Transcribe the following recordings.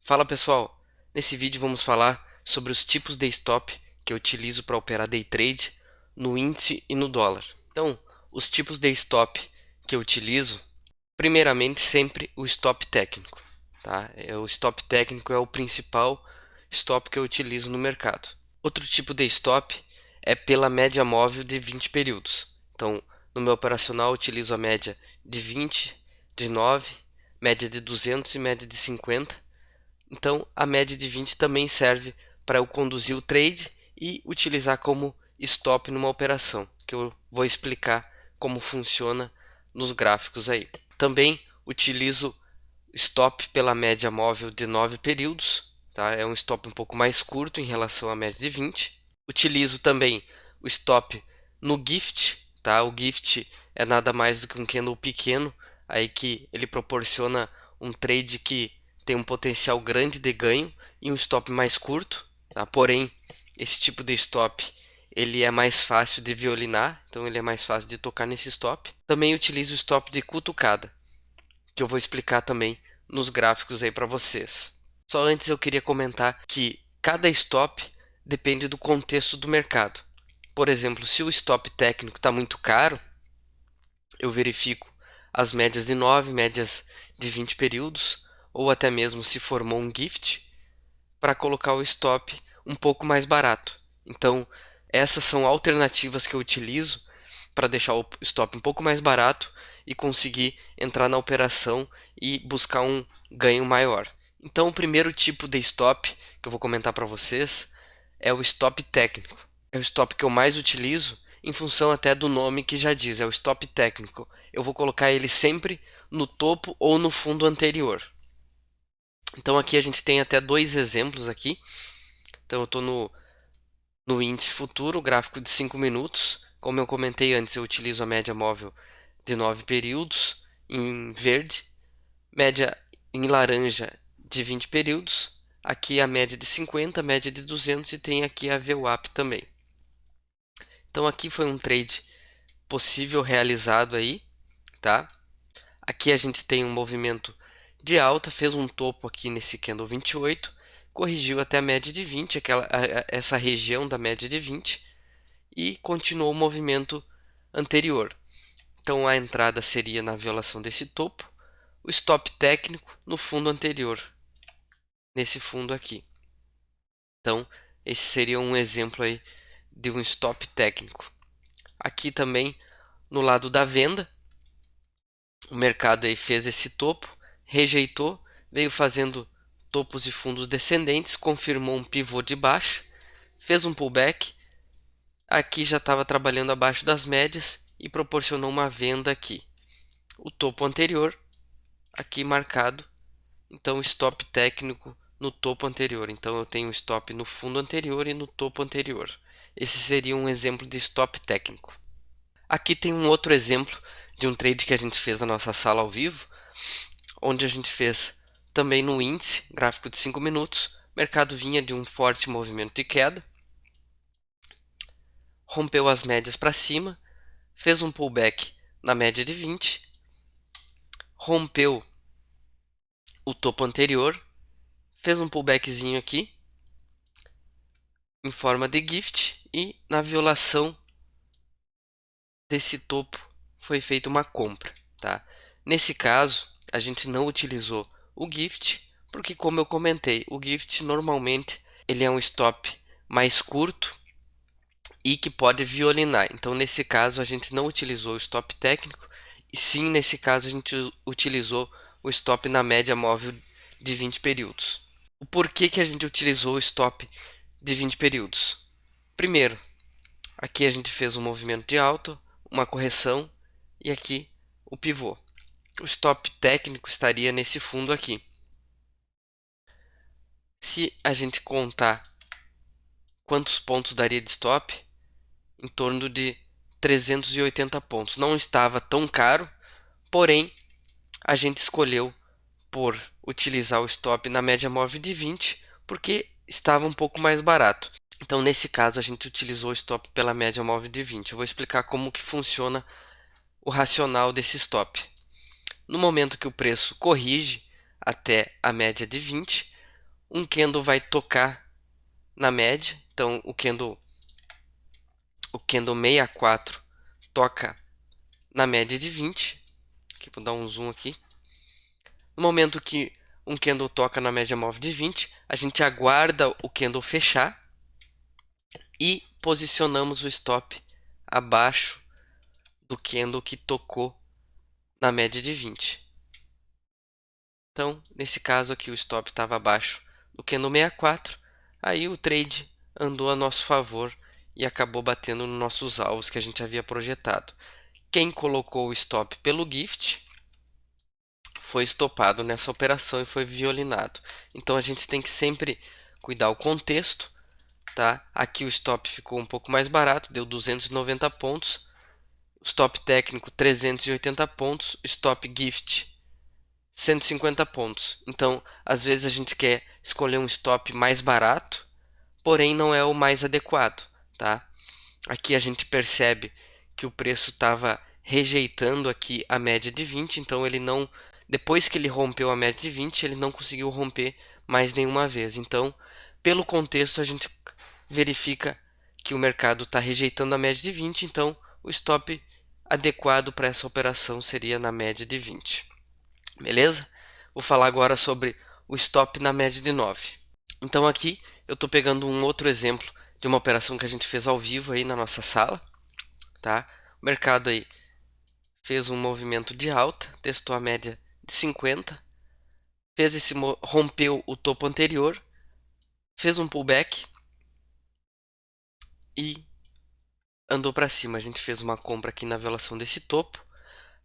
Fala pessoal, nesse vídeo vamos falar sobre os tipos de stop que eu utilizo para operar day trade no índice e no dólar. Então, os tipos de stop que eu utilizo, primeiramente sempre o stop técnico, tá? O stop técnico é o principal stop que eu utilizo no mercado. Outro tipo de stop é pela média móvel de 20 períodos. Então, no meu operacional eu utilizo a média de 20, de 9, média de 200 e média de 50. Então, a média de 20 também serve para eu conduzir o trade e utilizar como stop numa operação, que eu vou explicar como funciona nos gráficos aí. Também utilizo stop pela média móvel de 9 períodos, tá? É um stop um pouco mais curto em relação à média de 20. Utilizo também o stop no gift, tá? O gift é nada mais do que um candle pequeno, aí que ele proporciona um trade que tem um potencial grande de ganho e um stop mais curto, tá? Porém, esse tipo de stop ele é mais fácil de violinar, então ele é mais fácil de tocar nesse stop. Também utilizo o stop de cutucada, que eu vou explicar também nos gráficos aí para vocês. Só antes eu queria comentar que cada stop depende do contexto do mercado. Por exemplo, se o stop técnico está muito caro, eu verifico as médias de 9, médias de 20 períodos, ou até mesmo se formou um gift, para colocar o stop um pouco mais barato. Então, essas são alternativas que eu utilizo para deixar o stop um pouco mais barato e conseguir entrar na operação e buscar um ganho maior. Então, o primeiro tipo de stop que eu vou comentar para vocês é o stop técnico. É o stop que eu mais utilizo em função até do nome que já diz, é o stop técnico. Eu vou colocar ele sempre no topo ou no fundo anterior. Então aqui a gente tem até dois exemplos aqui. Então eu estou no índice futuro, gráfico de 5 minutos. Como eu comentei antes, eu utilizo a média móvel de 9 períodos em verde, média em laranja de 20 períodos, aqui a média de 50, média de 200 e tem aqui a VWAP também. Então aqui foi um trade possível realizado aí, tá? Aqui a gente tem um movimento de alta, fez um topo aqui nesse candle 28, corrigiu até a média de 20, essa região da média de 20 e continuou o movimento anterior. Então a entrada seria na violação desse topo, o stop técnico no fundo anterior, nesse fundo aqui. Então esse seria um exemplo aí de um stop técnico. Aqui também no lado da venda, o mercado aí fez esse topo, rejeitou, veio fazendo topos e fundos descendentes, confirmou um pivô de baixa, fez um pullback, aqui já estava trabalhando abaixo das médias e proporcionou uma venda aqui. O topo anterior, aqui marcado, então stop técnico no topo anterior. Então eu tenho stop no fundo anterior e no topo anterior. Esse seria um exemplo de stop técnico. Aqui tem um outro exemplo de um trade que a gente fez na nossa sala ao vivo, onde a gente fez também no índice, gráfico de 5 minutos, o mercado vinha de um forte movimento de queda, rompeu as médias para cima, fez um pullback na média de 20, rompeu o topo anterior, fez um pullbackzinho aqui em forma de gift e na violação desse topo foi feita uma compra, tá? Nesse caso, a gente não utilizou o gift, porque como eu comentei, o gift normalmente ele é um stop mais curto e que pode violinar. Então, nesse caso, a gente não utilizou o stop técnico, e sim, nesse caso, a gente utilizou o stop na média móvel de 20 períodos. O porquê que a gente utilizou o stop de 20 períodos? Primeiro, aqui a gente fez um movimento de alta, uma correção e aqui o pivô. O stop técnico estaria nesse fundo aqui. Se a gente contar quantos pontos daria de stop, em torno de 380 pontos. Não estava tão caro, porém a gente escolheu por utilizar o stop na média móvel de 20 porque estava um pouco mais barato. Então nesse caso a gente utilizou o stop pela média móvel de 20. Eu vou explicar como que funciona o racional desse stop. No momento que o preço corrige até a média de 20, um candle vai tocar na média, então o candle 64 toca na média de 20. Aqui, vou dar um zoom aqui. No momento que um candle toca na média móvel de 20, a gente aguarda o candle fechar e posicionamos o stop abaixo do candle que tocou na média de 20. Então, nesse caso aqui, o stop estava abaixo do candle 64, aí o trade andou a nosso favor e acabou batendo nos nossos alvos que a gente havia projetado. Quem colocou o stop pelo gift foi estopado nessa operação e foi violinado. Então a gente tem que sempre cuidar o contexto, tá? Aqui o stop ficou um pouco mais barato, deu 290 pontos. Stop técnico 380 pontos, stop gift 150 pontos. Então, às vezes a gente quer escolher um stop mais barato, porém não é o mais adequado, tá? Aqui a gente percebe que o preço estava rejeitando aqui a média de 20, então ele não, depois que ele rompeu a média de 20, ele não conseguiu romper mais nenhuma vez. Então, pelo contexto, a gente verifica que o mercado está rejeitando a média de 20, então o stop adequado para essa operação seria na média de 20. Beleza? Vou falar agora sobre o stop na média de 9. Então aqui eu estou pegando um outro exemplo de uma operação que a gente fez ao vivo aí na nossa sala, tá? O mercado aí fez um movimento de alta, testou a média de 50, fez esse rompeu o topo anterior, fez um pullback e andou para cima. A gente fez uma compra aqui na violação desse topo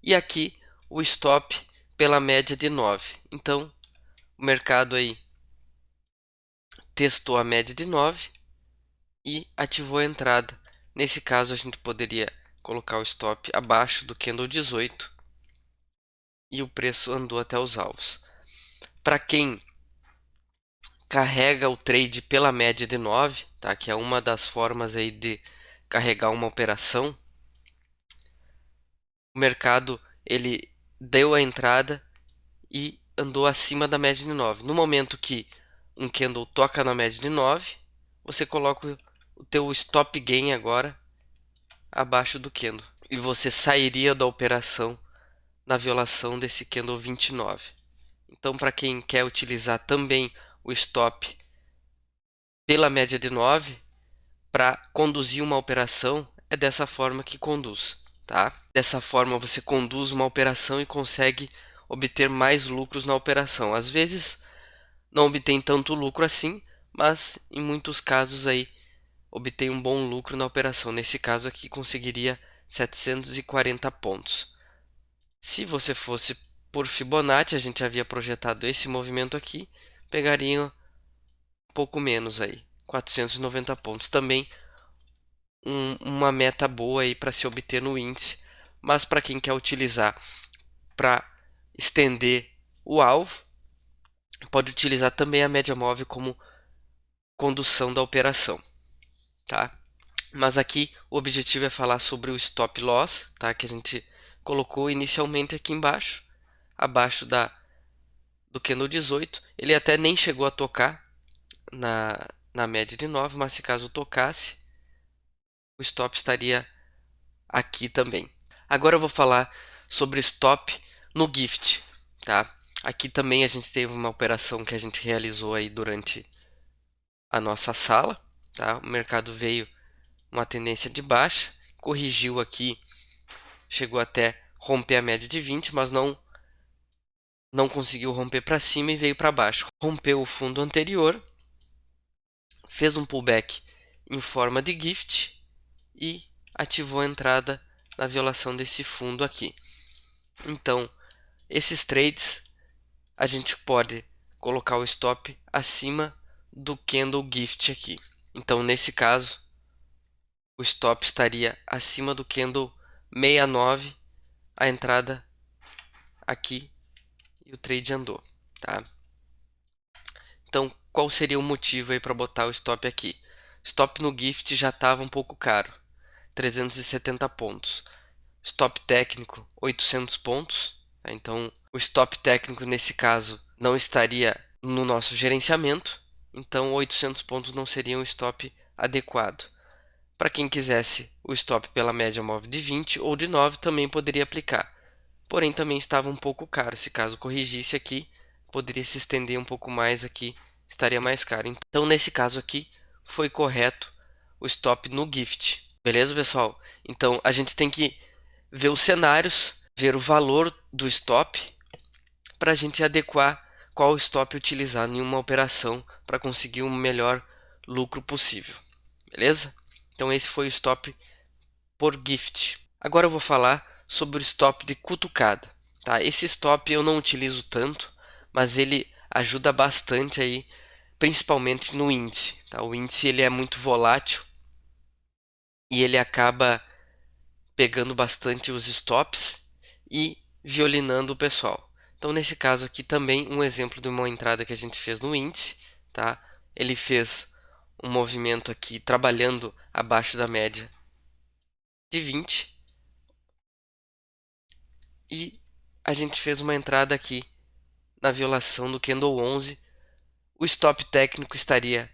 e aqui o stop pela média de 9. Então, o mercado aí testou a média de 9 e ativou a entrada. Nesse caso, a gente poderia colocar o stop abaixo do candle 18 e o preço andou até os alvos. Para quem carrega o trade pela média de 9, tá? Que é uma das formas aí de carregar uma operação, o mercado ele deu a entrada e andou acima da média de 9. No momento que um candle toca na média de 9, você coloca o teu stop gain agora abaixo do candle e você sairia da operação na violação desse candle 29. Então, para quem quer utilizar também o stop pela média de 9 para conduzir uma operação, é dessa forma que conduz, tá? Dessa forma você conduz uma operação e consegue obter mais lucros na operação. Às vezes não obtém tanto lucro assim, mas em muitos casos aí obtém um bom lucro na operação. Nesse caso aqui conseguiria 740 pontos. Se você fosse por Fibonacci, a gente havia projetado esse movimento aqui, pegaria um pouco menos aí, 490 pontos. Também uma meta boa aí para se obter no índice, mas para quem quer utilizar para estender o alvo, pode utilizar também a média móvel como condução da operação, tá? Mas aqui o objetivo é falar sobre o stop loss, tá? Que a gente colocou inicialmente aqui embaixo, abaixo do candle 18. Ele até nem chegou a tocar na média de 9, mas se caso tocasse, o stop estaria aqui também. Agora eu vou falar sobre stop no gift, tá? Aqui também a gente teve uma operação que a gente realizou aí durante a nossa sala, tá? O mercado veio uma tendência de baixa, corrigiu aqui, chegou até romper a média de 20, mas não conseguiu romper para cima e veio para baixo. Rompeu o fundo anterior, fez um pullback em forma de gift e ativou a entrada na violação desse fundo aqui. Então, esses trades a gente pode colocar o stop acima do candle gift aqui. Então, nesse caso, o stop estaria acima do candle 69, a entrada aqui e o trade andou, tá? Então, qual seria o motivo aí para botar o stop aqui? Stop no gift já estava um pouco caro, 370 pontos. Stop técnico 800 pontos. Então, o stop técnico nesse caso não estaria no nosso gerenciamento, então 800 pontos não seria um stop adequado. Para quem quisesse o stop pela média móvel de 20 ou de 9 também poderia aplicar, porém também estava um pouco caro. Se caso corrigisse aqui, poderia se estender um pouco mais aqui, estaria mais caro. Então nesse caso aqui foi correto o stop no gift. Beleza, pessoal? Então a gente tem que ver os cenários, ver o valor do stop para a gente adequar qual stop utilizar em uma operação para conseguir um melhor lucro possível. Beleza? Então esse foi o stop por gift. Agora eu vou falar sobre o stop de cutucada. Tá? Esse stop eu não utilizo tanto, mas ele ajuda bastante aí, principalmente no índice. Tá? O índice ele é muito volátil e ele acaba pegando bastante os stops e violinando o pessoal. Então nesse caso aqui também um exemplo de uma entrada que a gente fez no índice, tá? Ele fez um movimento aqui trabalhando abaixo da média de 20 e a gente fez uma entrada aqui na violação do candle 11. O stop técnico estaria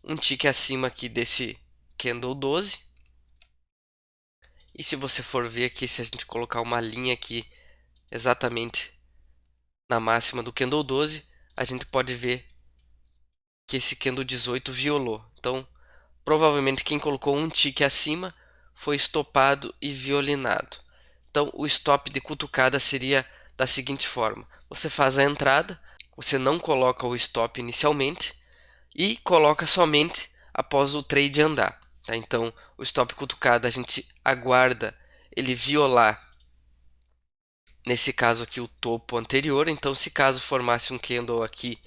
um tick acima aqui desse candle 12. E se você for ver aqui, se a gente colocar uma linha aqui exatamente na máxima do candle 12, a gente pode ver que esse candle 18 violou. Então, provavelmente quem colocou um tick acima foi estopado e violinado. Então, o stop de cutucada seria da seguinte forma: você faz a entrada, você não coloca o stop inicialmente e coloca somente após o trade andar. Tá? Então, o stop cutucada a gente aguarda ele violar, nesse caso aqui, o topo anterior. Então, se caso formasse um candle aqui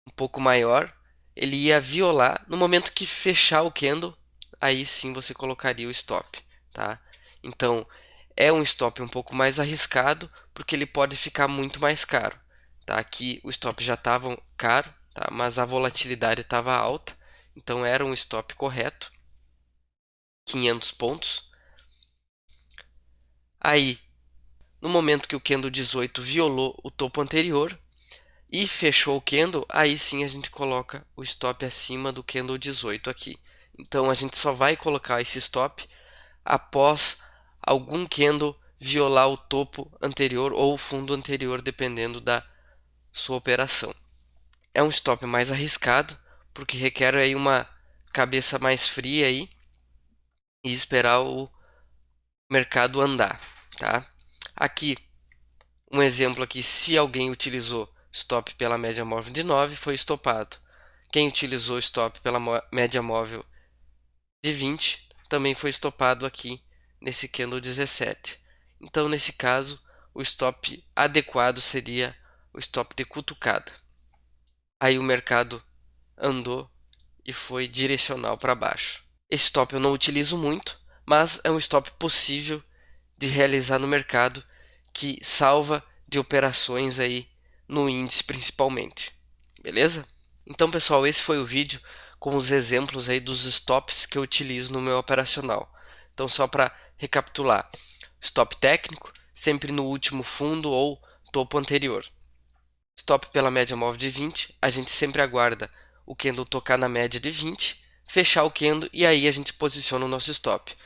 um pouco maior, ele ia violar. No momento que fechar o candle, aí sim você colocaria o stop, tá? Então é um stop um pouco mais arriscado, porque ele pode ficar muito mais caro, tá? Aqui o stop já estava caro, tá? Mas a volatilidade estava alta, então era um stop correto, 500 pontos. Aí, no momento que o candle 18 violou o topo anterior e fechou o candle, aí sim a gente coloca o stop acima do candle 18 aqui. Então a gente só vai colocar esse stop após algum candle violar o topo anterior ou o fundo anterior, dependendo da sua operação. É um stop mais arriscado, porque requer aí uma cabeça mais fria aí e esperar o mercado andar, tá? Aqui um exemplo aqui, se alguém utilizou stop pela média móvel de 9, foi estopado. Quem utilizou stop pela média móvel de 20 também foi estopado aqui nesse candle 17. Então, nesse caso, o stop adequado seria o stop de cutucada. Aí o mercado andou e foi direcional para baixo. Esse stop eu não utilizo muito, mas é um stop possível de realizar no mercado, que salva de operações aí no índice principalmente. Beleza? Então, pessoal, esse foi o vídeo com os exemplos aí dos stops que eu utilizo no meu operacional. Então, só para recapitular: stop técnico sempre no último fundo ou topo anterior. Stop pela média móvel de 20, a gente sempre aguarda o candle tocar na média de 20, fechar o candle e aí a gente posiciona o nosso stop.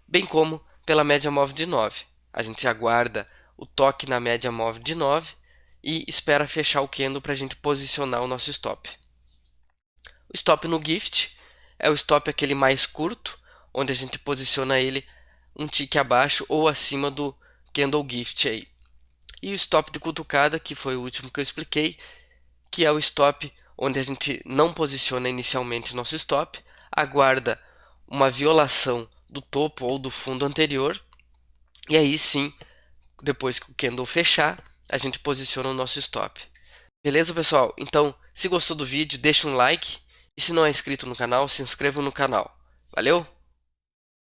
Bem como pela média móvel de 9. A gente aguarda o toque na média móvel de 9 e espera fechar o candle para a gente posicionar o nosso stop. O stop no gift é o stop aquele mais curto, onde a gente posiciona ele um tick abaixo ou acima do candle gift aí. E o stop de cutucada, que foi o último que eu expliquei, que é o stop onde a gente não posiciona inicialmente nosso stop, aguarda uma violação do topo ou do fundo anterior, e aí sim, depois que o candle fechar, a gente posiciona o nosso stop. Beleza, pessoal? Então, se gostou do vídeo, deixa um like, e se não é inscrito no canal, se inscreva no canal. Valeu?